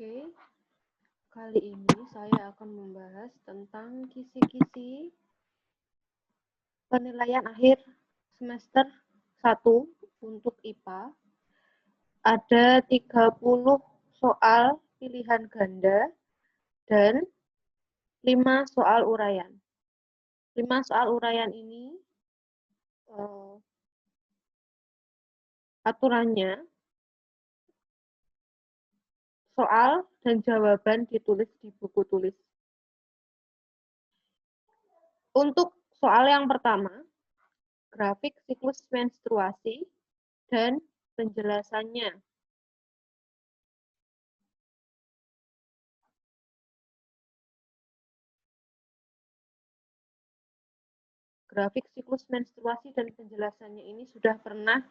Oke, kali ini saya akan membahas tentang kisi-kisi penilaian akhir semester 1 untuk IPA. Ada 30 soal pilihan ganda dan 5 soal uraian. 5 soal uraian ini aturannya soal dan jawaban ditulis di buku tulis. Untuk soal yang pertama, grafik siklus menstruasi dan penjelasannya. Grafik siklus menstruasi dan penjelasannya ini sudah pernah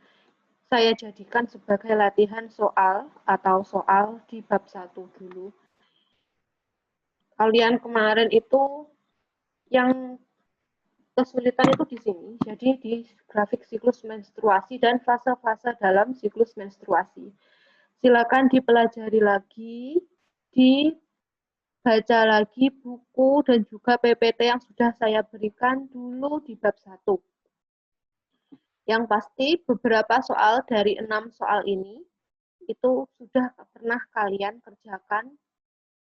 saya jadikan sebagai latihan soal atau soal di bab 1 dulu. Kalian kemarin itu yang kesulitan itu di sini, jadi di grafik siklus menstruasi dan fase-fase dalam siklus menstruasi. Silakan dipelajari lagi, dibaca lagi buku dan juga PPT yang sudah saya berikan dulu di bab 1. Yang pasti beberapa soal dari 6 soal ini itu sudah pernah kalian kerjakan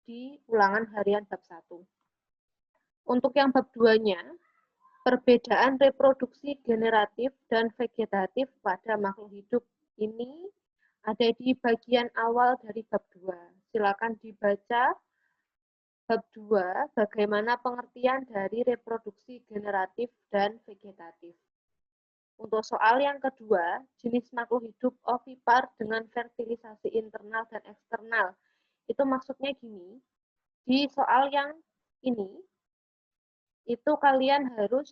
di ulangan harian bab 1. Untuk yang bab 2-nya, perbedaan reproduksi generatif dan vegetatif pada makhluk hidup ini ada di bagian awal dari bab 2. Silakan dibaca bab 2, bagaimana pengertian dari reproduksi generatif dan vegetatif. Untuk soal yang kedua, jenis makhluk hidup ovipar dengan fertilisasi internal dan eksternal. Itu maksudnya gini, di soal yang ini, itu kalian harus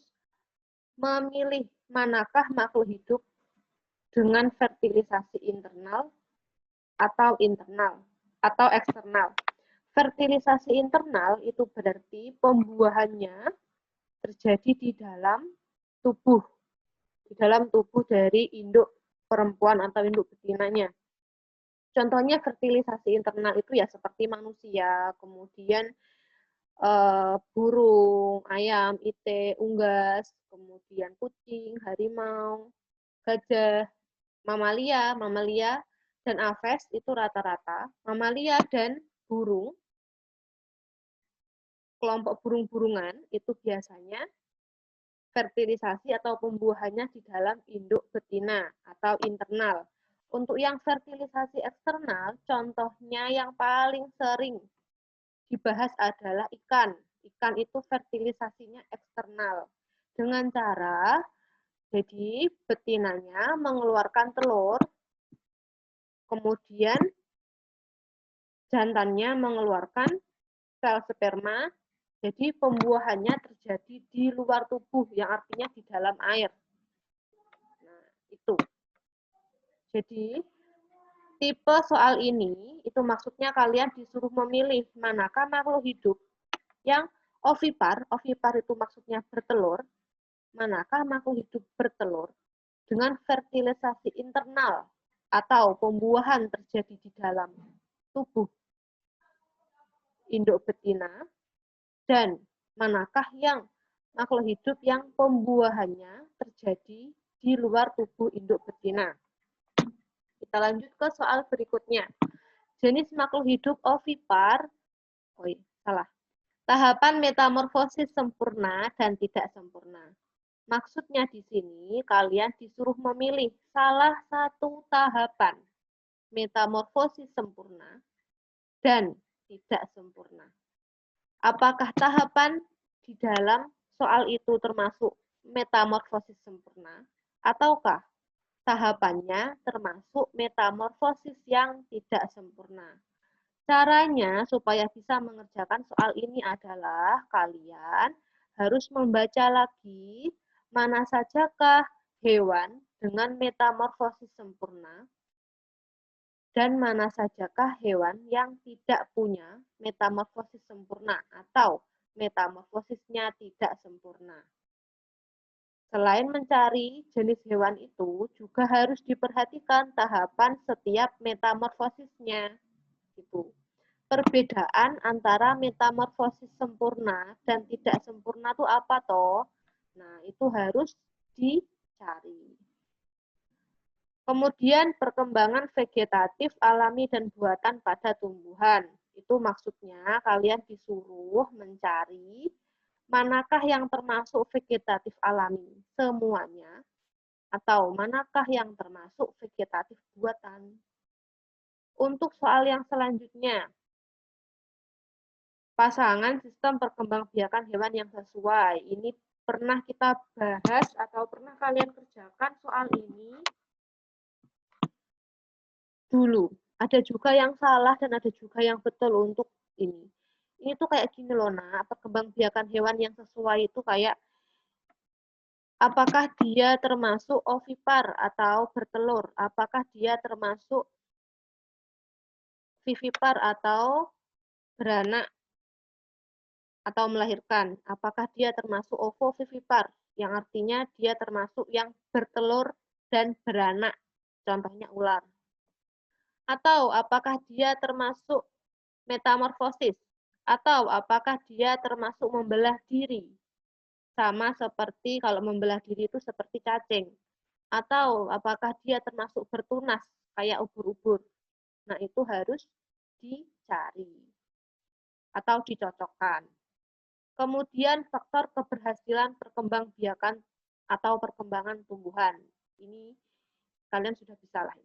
memilih manakah makhluk hidup dengan fertilisasi internal atau eksternal. Fertilisasi internal itu berarti pembuahannya terjadi di dalam tubuh dari induk perempuan atau induk betinanya. Contohnya fertilisasi internal itu ya seperti manusia, kemudian burung, ayam, itik, unggas, kemudian kucing, harimau, gajah, mamalia dan aves itu rata-rata. Mamalia dan burung, kelompok burung-burungan itu biasanya fertilisasi atau pembuahannya di dalam induk betina atau internal. Untuk yang fertilisasi eksternal, contohnya yang paling sering dibahas adalah ikan. Ikan itu fertilisasinya eksternal. Dengan cara, jadi betinanya mengeluarkan telur, kemudian jantannya mengeluarkan sel sperma, jadi pembuahannya terjadi di luar tubuh, yang artinya di dalam air. Nah, itu. Jadi, tipe soal ini, itu maksudnya kalian disuruh memilih manakah makhluk hidup yang ovipar itu maksudnya bertelur, manakah makhluk hidup bertelur dengan fertilisasi internal atau pembuahan terjadi di dalam tubuh induk betina, dan manakah yang makhluk hidup yang pembuahannya terjadi di luar tubuh induk betina. Kita lanjut ke soal berikutnya. Jenis makhluk hidup ovipar, tahapan metamorfosis sempurna dan tidak sempurna. Maksudnya di sini kalian disuruh memilih salah satu tahapan metamorfosis sempurna dan tidak sempurna. Apakah tahapan di dalam soal itu termasuk metamorfosis sempurna ataukah tahapannya termasuk metamorfosis yang tidak sempurna? Caranya supaya bisa mengerjakan soal ini adalah kalian harus membaca lagi mana sajakah hewan dengan metamorfosis sempurna dan mana sajakah hewan yang tidak punya metamorfosis sempurna atau metamorfosisnya tidak sempurna. Selain mencari jenis hewan itu, juga harus diperhatikan tahapan setiap metamorfosisnya. Gitu. perbedaan antara metamorfosis sempurna dan tidak sempurna itu apa toh? Nah, itu harus dicari. Kemudian perkembangan vegetatif, alami, dan buatan pada tumbuhan. Itu maksudnya kalian disuruh mencari manakah yang termasuk vegetatif alami semuanya, atau manakah yang termasuk vegetatif buatan. Untuk soal yang selanjutnya, pasangan sistem perkembangbiakan hewan yang sesuai. Ini pernah kita bahas atau pernah kalian kerjakan soal ini dulu. Ada juga yang salah dan ada juga yang betul untuk ini. Ini tuh kayak gini loh, nah, perkembangbiakan hewan yang sesuai itu kayak apakah dia termasuk ovipar atau bertelur, apakah dia termasuk vivipar atau beranak atau melahirkan, apakah dia termasuk ovovivipar, yang artinya dia termasuk yang bertelur dan beranak, contohnya ular. Atau apakah dia termasuk metamorfosis, atau apakah dia termasuk membelah diri, sama seperti kalau membelah diri itu seperti cacing, atau apakah dia termasuk bertunas, kayak ubur-ubur. Nah, itu harus dicari atau dicocokkan. Kemudian faktor keberhasilan perkembangbiakan atau perkembangan tumbuhan. Ini kalian sudah bisa lah.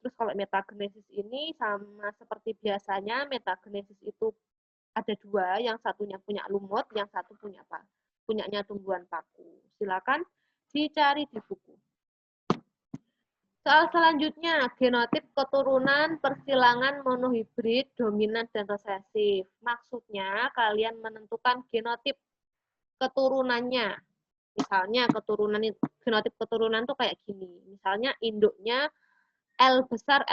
Terus kalau metagenesis ini sama seperti biasanya, metagenesis itu ada dua, yang satunya punya lumut, yang satu punya apa? Punyanya tumbuhan paku. Silakan dicari di buku. Soal selanjutnya, genotip keturunan persilangan monohibrid, dominan, dan resesif. Maksudnya, kalian menentukan genotip keturunannya. Misalnya, genotip keturunan tuh kayak gini. Misalnya, induknya L besar,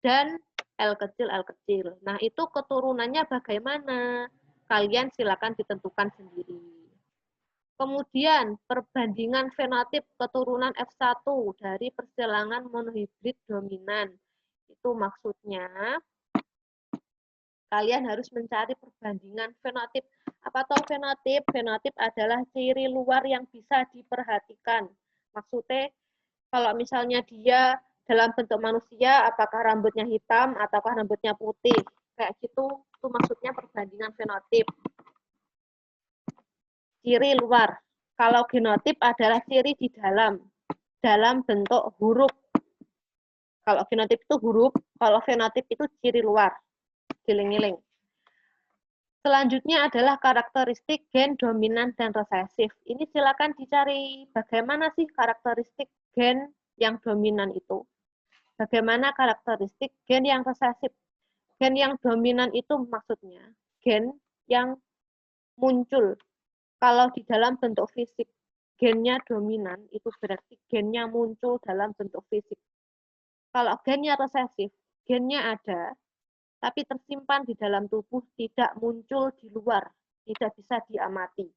dan L kecil. Nah, itu keturunannya bagaimana? Kalian silakan ditentukan sendiri. Kemudian, perbandingan fenotip keturunan F1 dari persilangan monohibrid dominan. Itu maksudnya, kalian harus mencari perbandingan fenotip. Apa toh fenotip? Fenotip adalah ciri luar yang bisa diperhatikan. Maksudnya, kalau misalnya dia dalam bentuk manusia, apakah rambutnya hitam, ataukah rambutnya putih. Kayak gitu, itu maksudnya perbandingan fenotip. Ciri luar. Kalau genotip adalah ciri di dalam bentuk huruf. Kalau genotip itu huruf, kalau fenotip itu ciri luar. Giling-giling. Selanjutnya adalah karakteristik gen dominan dan resesif. Ini silakan dicari bagaimana sih karakteristik gen yang dominan itu. Bagaimana karakteristik gen yang resesif. Gen yang dominan itu maksudnya gen yang muncul. Kalau di dalam bentuk fisik, gennya dominan, itu berarti gennya muncul dalam bentuk fisik. Kalau gennya resesif, gennya ada, tapi tersimpan di dalam tubuh, tidak muncul di luar, tidak bisa diamati.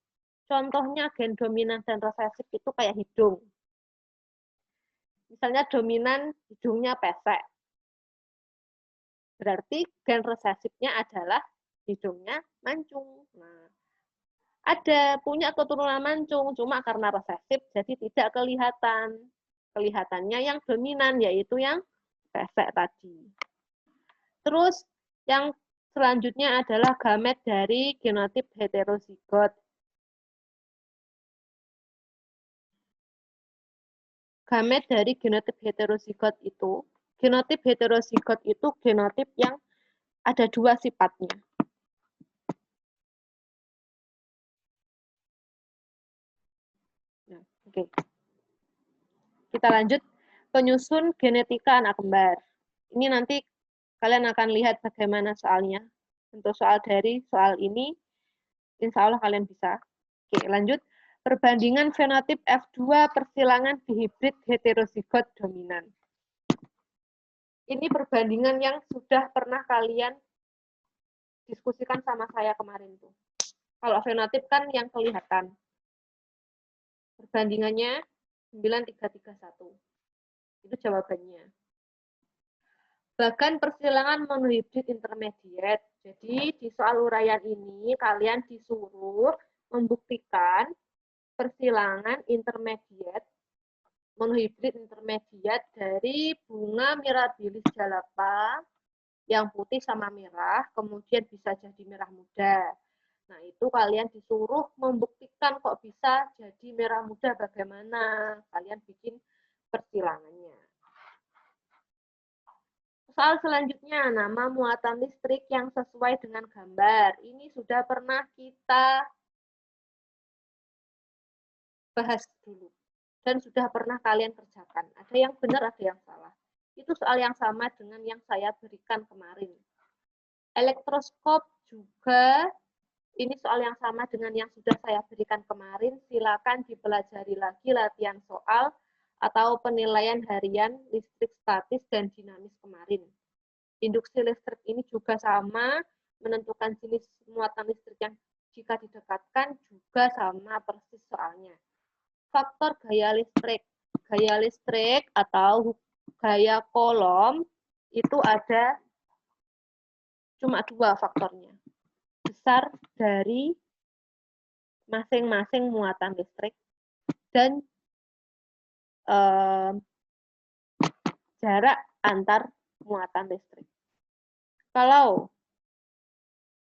Contohnya gen dominan dan resesif itu kayak hidung. Misalnya dominan hidungnya pesek. Berarti gen resesifnya adalah hidungnya mancung. Nah, ada punya keturunan mancung, cuma karena resesif jadi tidak kelihatan. Kelihatannya yang dominan, yaitu yang pesek tadi. Terus yang selanjutnya adalah gamet dari genotip heterozigot. Gamet dari genotip heterozigot itu, genotip heterozigot itu genotip yang ada dua sifatnya. Nah, oke. Kita lanjut, penyusun genetika anak kembar. Ini nanti kalian akan lihat bagaimana soalnya. Untuk soal dari soal ini, insya Allah kalian bisa. Oke, lanjut. Perbandingan fenotip F2 persilangan dihibrid heterozigot dominan. Ini perbandingan yang sudah pernah kalian diskusikan sama saya kemarin tuh. Kalau fenotip kan yang kelihatan. Perbandingannya 9331. Itu jawabannya. Bagan persilangan monohibrid intermediate. Jadi di soal uraian ini kalian disuruh membuktikan persilangan intermediate, monohibrid intermediate dari bunga mirabilis jalapa yang putih sama merah, kemudian bisa jadi merah muda. Nah, itu kalian disuruh membuktikan kok bisa jadi merah muda bagaimana. Kalian bikin persilangannya. Soal selanjutnya, nama muatan listrik yang sesuai dengan gambar. Ini sudah pernah kita bahas dulu. Dan sudah pernah kalian kerjakan. Ada yang benar, ada yang salah. Itu soal yang sama dengan yang saya berikan kemarin. Elektroskop juga, ini soal yang sama dengan yang sudah saya berikan kemarin. Silakan dipelajari lagi latihan soal atau penilaian harian listrik statis dan dinamis kemarin. Induksi listrik ini juga sama, menentukan jenis muatan listrik yang jika didekatkan juga sama persis soalnya. Faktor gaya listrik. Gaya listrik atau gaya kolom itu ada cuma 2 faktornya. Besar dari masing-masing muatan listrik dan jarak antar muatan listrik. Kalau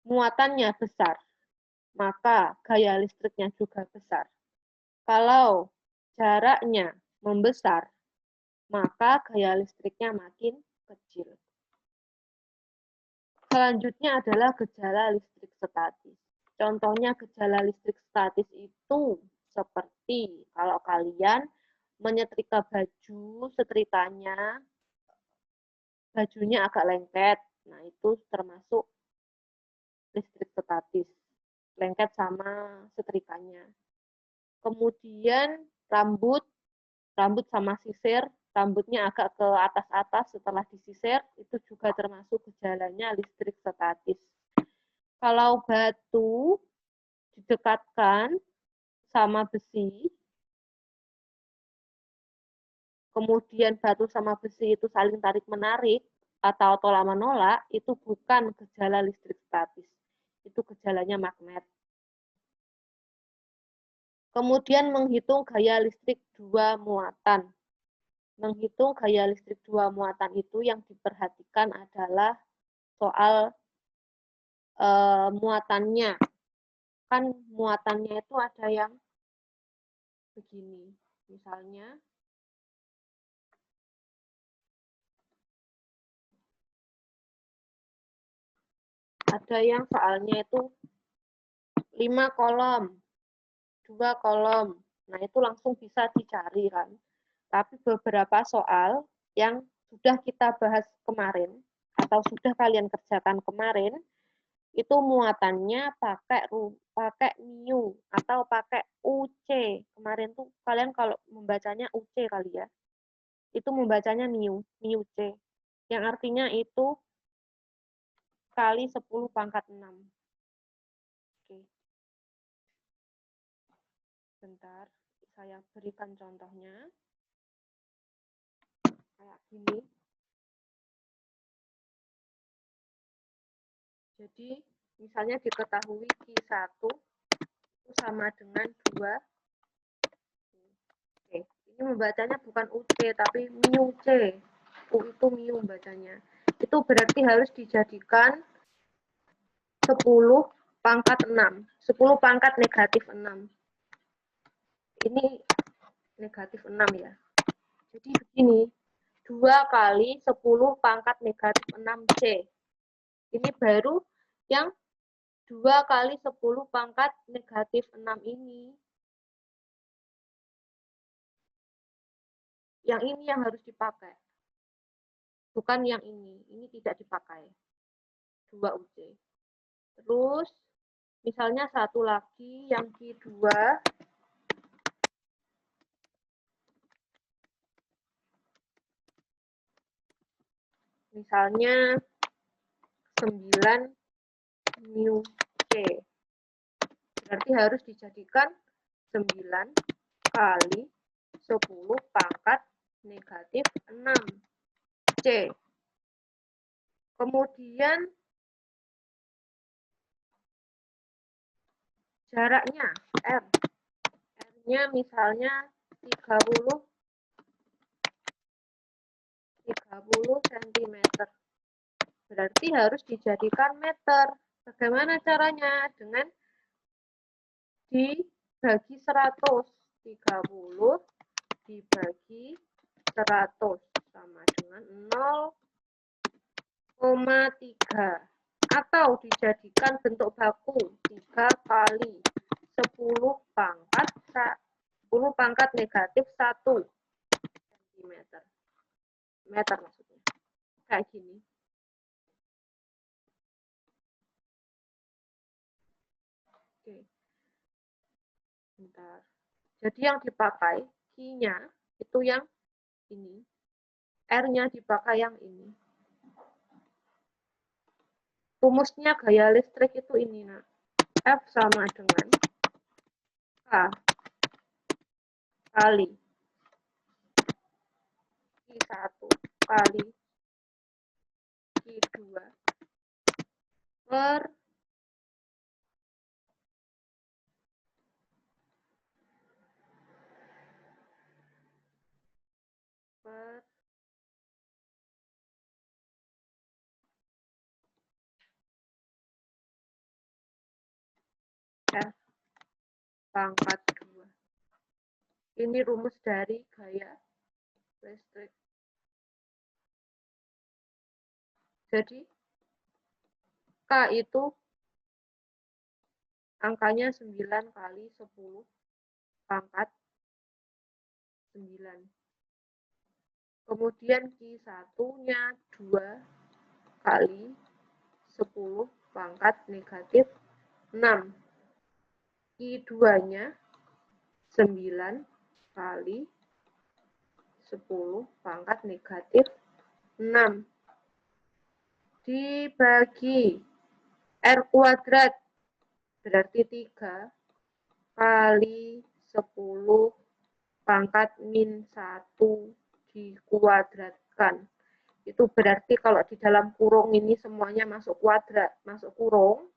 muatannya besar, maka gaya listriknya juga besar. Kalau jaraknya membesar, maka gaya listriknya makin kecil. Selanjutnya adalah gejala listrik statis. Contohnya gejala listrik statis itu seperti kalau kalian menyetrika baju, setrikanya bajunya agak lengket. Nah, itu termasuk listrik statis. Lengket sama setrikanya. Kemudian rambut sama sisir, rambutnya agak ke atas-atas setelah disisir, itu juga termasuk gejalanya listrik statis. Kalau batu didekatkan sama besi, kemudian batu sama besi itu saling tarik-menarik atau tolak-menolak, itu bukan gejala listrik statis. Itu gejalanya magnet. Kemudian menghitung gaya listrik 2 muatan. Menghitung gaya listrik 2 muatan itu yang diperhatikan adalah soal muatannya. Kan muatannya itu ada yang begini. Misalnya, ada yang soalnya itu 5 kolom, 2 kolom. Nah, itu langsung bisa dicari kan. Tapi beberapa soal yang sudah kita bahas kemarin, atau sudah kalian kerjakan kemarin, itu muatannya pakai mu atau pakai UC. Kemarin tuh kalian kalau membacanya UC kali ya. Itu membacanya mu C. Yang artinya itu kali 10 pangkat 6. Oke. Bentar, saya berikan contohnya. Kayak gini. Jadi, misalnya diketahui Q1 itu sama dengan 2. Oke, ini membacanya bukan UC, tapi mu C. U itu mu membacanya. Itu berarti harus dijadikan 10 pangkat 6. 10 pangkat negatif 6. Ini negatif 6 ya. Jadi begini, 2 kali 10 pangkat negatif 6C. Ini baru yang 2 kali 10 pangkat negatif 6 ini. Yang ini yang harus dipakai. Bukan yang ini tidak dipakai. 2 UC. Terus, misalnya satu lagi yang Q2. Misalnya 9 mu C. Berarti harus dijadikan 9 kali 10 pangkat negatif 6 C. Kemudian jaraknya R. R-nya misalnya 30 cm. Berarti harus dijadikan meter. Bagaimana caranya? Dengan dibagi 100. 30 dibagi 100 sama dengan 0,3. Atau dijadikan bentuk baku 3 kali 10 pangkat negatif 1 cm. Meter maksudnya. Kayak gini. Oke. Bentar. Jadi yang dipakai Q-nya itu yang ini. R-nya dipakai yang ini. Rumusnya gaya listrik itu ini, nak. F sama dengan K kali Q1 kali Q2 per F pangkat 2. Ini rumus dari gaya listrik. Jadi, K itu angkanya 9 kali 10 pangkat 9. Kemudian Q1-nya 2 kali 10 pangkat negatif 6. Q2-nya 9 kali 10 pangkat negatif 6. Dibagi R kuadrat. Berarti 3 kali 10 pangkat min 1 dikuadratkan. Itu berarti kalau di dalam kurung ini semuanya masuk kuadrat, masuk kurung,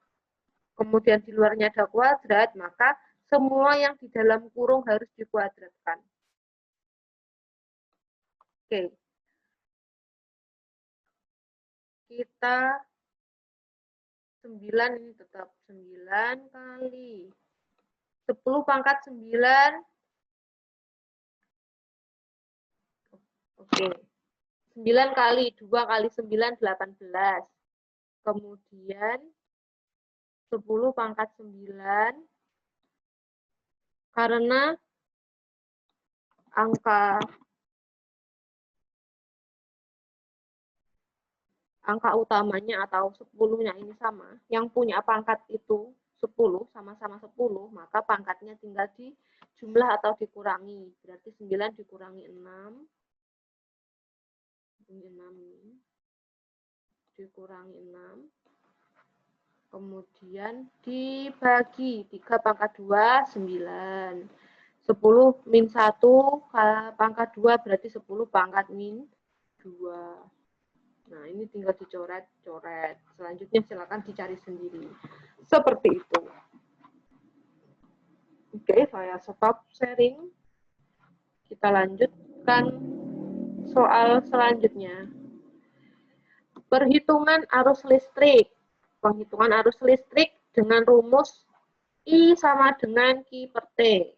kemudian di luarnya ada kuadrat, maka semua yang di dalam kurung harus dikuadratkan. Oke. Kita 9 ini tetap 9 kali 10 pangkat 9. Oke. 9 kali 2 kali 9 18. Kemudian 10 pangkat 9 karena angka utamanya atau 10-nya ini sama, yang punya pangkat itu 10, sama-sama 10, maka pangkatnya tinggal dijumlah atau dikurangi. Berarti 9 dikurangi 6, ini 6 dikurangi 6, kemudian dibagi 3 pangkat 2, 9. 10 min 1 pangkat 2 berarti 10 pangkat min 2. Nah, ini tinggal dicoret-coret. Selanjutnya silakan dicari sendiri. Seperti itu. Oke, saya stop sharing. Kita lanjutkan soal selanjutnya. Perhitungan arus listrik. Penghitungan arus listrik dengan rumus I sama dengan Q per T.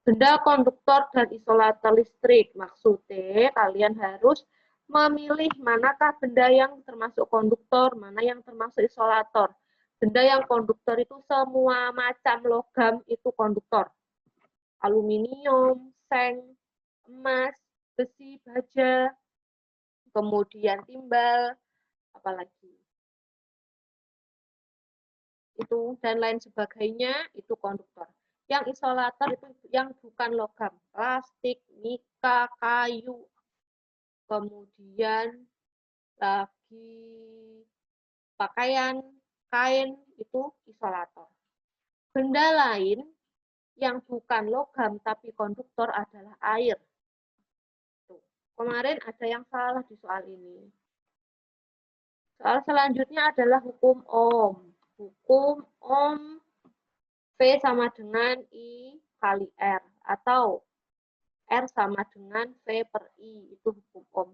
Benda konduktor dan isolator listrik. Maksudnya kalian harus memilih manakah benda yang termasuk konduktor, mana yang termasuk isolator. Benda yang konduktor itu semua macam logam itu konduktor. Aluminium, seng, emas, besi, baja, kemudian timbal, apalagi itu dan lain sebagainya itu konduktor. Yang isolator itu yang bukan logam, plastik, mika, kayu, kemudian lagi pakaian, kain itu isolator. Benda lain yang bukan logam tapi konduktor adalah air. Tuh. Kemarin ada yang salah di soal ini. Soal selanjutnya adalah hukum Ohm. Hukum Ohm V sama dengan I kali R. Atau R sama dengan V per I. Itu hukum Ohm.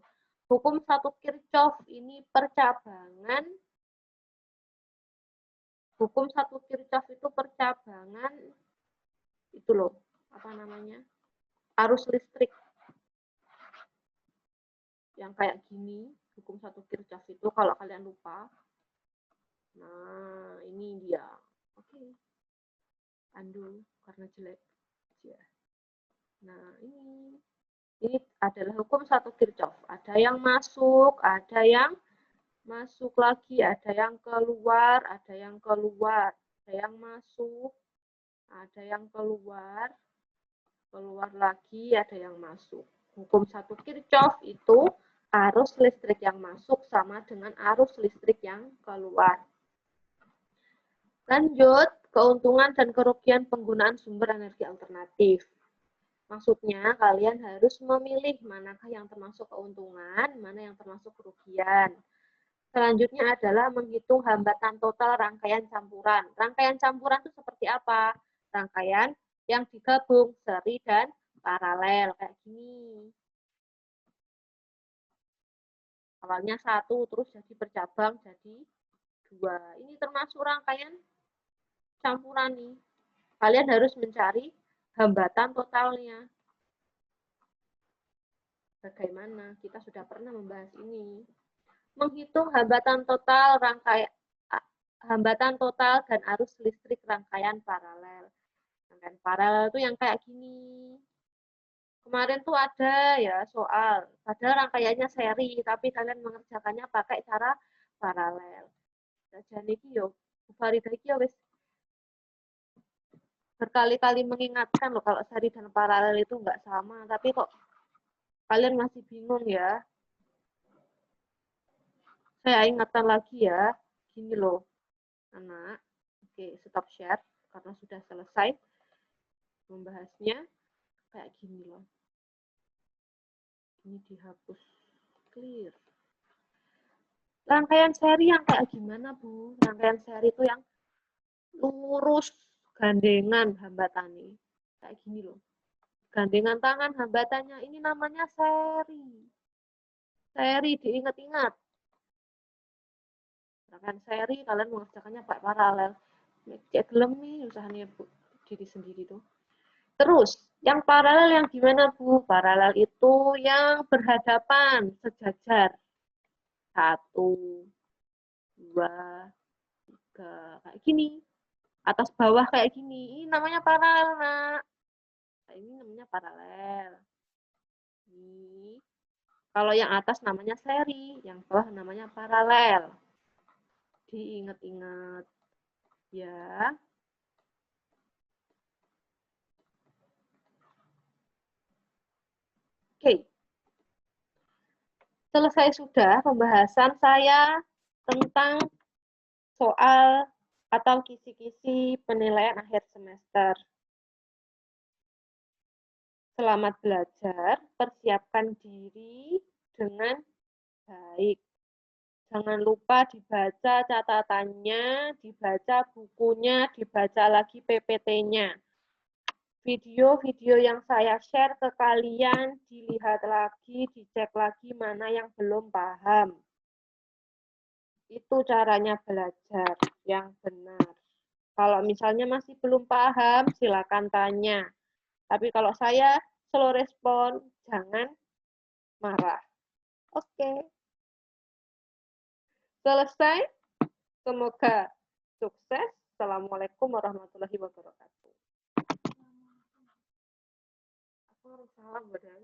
Hukum satu Kirchhoff ini percabangan. Hukum satu Kirchhoff itu percabangan. Itu loh. Apa namanya? Arus listrik. Yang kayak gini. Hukum satu Kirchhoff itu kalau kalian lupa. Nah, ini dia. Oke. Undo karena jelek. Ya. Nah, ini adalah hukum satu Kirchhoff. Ada yang masuk, ada yang masuk lagi, ada yang keluar, ada yang keluar, ada yang masuk, ada yang keluar, keluar lagi, ada yang masuk. Hukum satu Kirchhoff itu arus listrik yang masuk sama dengan arus listrik yang keluar. Lanjut, keuntungan dan kerugian penggunaan sumber energi alternatif. Maksudnya, kalian harus memilih manakah yang termasuk keuntungan, mana yang termasuk kerugian. Selanjutnya adalah menghitung hambatan total rangkaian campuran. Rangkaian campuran itu seperti apa? Rangkaian yang digabung, seri dan paralel, kayak gini. Awalnya satu, terus jadi bercabang, jadi dua. Ini termasuk rangkaian campuran nih. Kalian harus mencari hambatan totalnya. Bagaimana? Kita sudah pernah membahas ini. Menghitung hambatan total dan arus listrik rangkaian paralel. Rangkaian paralel itu yang kayak gini. Kemarin tuh ada ya soal, padahal rangkaiannya seri, tapi kalian mengerjakannya pakai cara paralel. Jadi yo, Farida iki wis berkali-kali mengingatkan loh kalau seri dan paralel itu nggak sama, tapi kok kalian masih bingung ya. Saya ingatkan lagi ya, gini loh, anak. Oke, stop share karena sudah selesai membahasnya. Kayak gini loh. Ini dihapus, clear. Rangkaian seri yang kayak gimana, Bu? Rangkaian seri itu yang lurus, gandengan hambatannya. Kayak gini loh. Gandengan tangan hambatannya, ini namanya seri. Seri diingat-ingat. Rangkaian seri kalian mengerjakannya pakai paralel. Cek gelem nih usahanya Bu diri sendiri tuh. Terus yang paralel yang gimana Bu? Paralel itu yang berhadapan sejajar. 1, 2, 3 kayak gini. Atas bawah kayak gini. Ini namanya paralel, Nak. Nah, ini namanya paralel. Ini kalau yang atas namanya seri, yang bawah namanya paralel. Diingat-ingat ya. Oke. Selesai sudah pembahasan saya tentang soal atau kisi-kisi penilaian akhir semester. Selamat belajar, persiapkan diri dengan baik. Jangan lupa dibaca catatannya, dibaca bukunya, dibaca lagi PPT-nya. Video-video yang saya share ke kalian, dilihat lagi, dicek lagi mana yang belum paham. Itu caranya belajar yang benar. Kalau misalnya masih belum paham, silakan tanya. Tapi kalau saya slow respon, jangan marah. Oke. Selesai. Semoga sukses. Assalamualaikum warahmatullahi wabarakatuh. Aku harus salam, Badan.